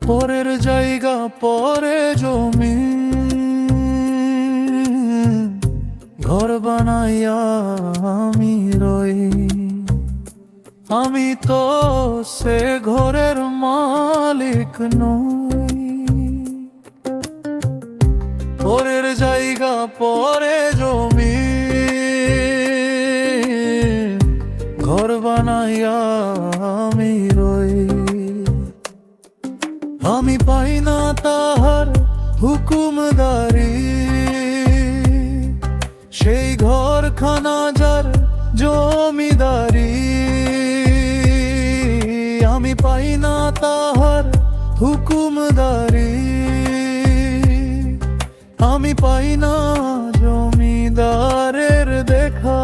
পরের জায়গা পরে জমি, ঘর বানাইয়া আমি রই। আমি তো সে ঘরের মালিক নই। পরের জায়গা পরে জমি, ঘর বানাইয়া আমি রই। আমি পাই না তাহার হুকুমদারি, সেই ঘরখানা যার জমিদারি। আমি পাই না তাহার হুকুমদারি, আমি পাই না জমিদারের দেখা।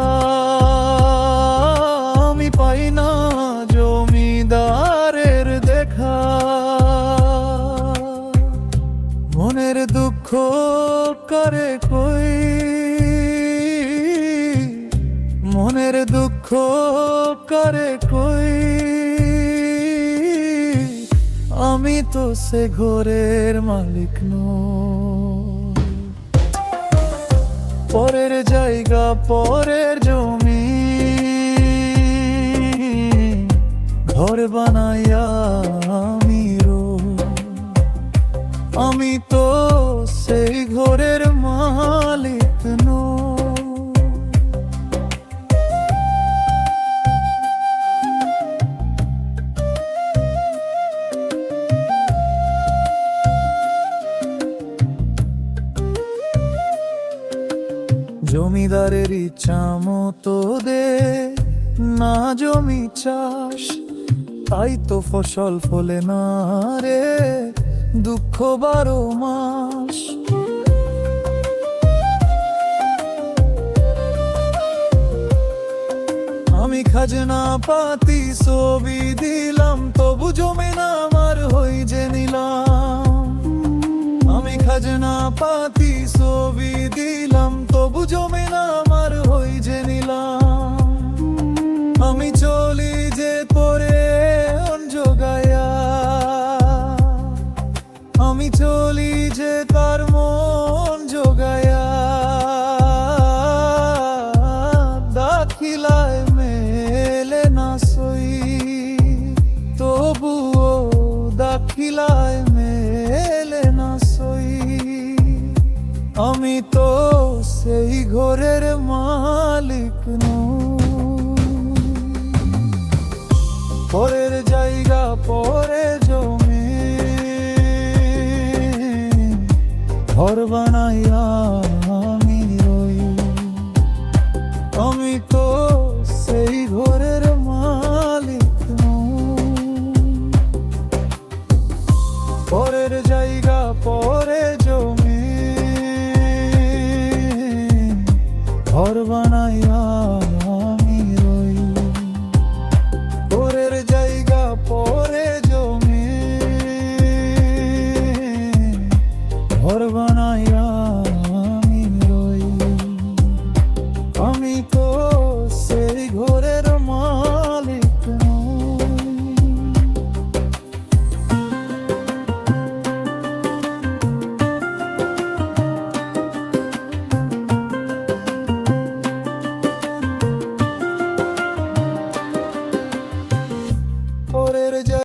আমি পাই না জমিদারের দেখা। মনের দুঃখ করে কই, মনের দুঃখ করে কই, আমি তো সে ঘরের মালিক নই। পরের জায়গা পরের জমি, ঘর বানাইয়া আমি রই। আমি তো সেই ঘরের মালিক নই। জমিদারের ইচ্ছা মতো দে না জমি চাষ, তাই তো ফসল ফলে না রে, দুঃখ 12 মাস। আমি খাজনা পাতি ছবি দিলাম, তবু জমি না আমার হই যে নিলাম। আমি খাজনা পাতি ছবি দিলাম, তবু জমি না আমার হই যে নিলাম। আমি চলি যে পরে জোগায়া, আমি চলি যে তার মন জোগায়া। দাখিলায় মেলে না সই, তবুও দাখিলায় মেলে না সই। আমি তো সেই ঘরের মালিক নই। পরের জায়গা পরে জমি, ঘর বানাইয়া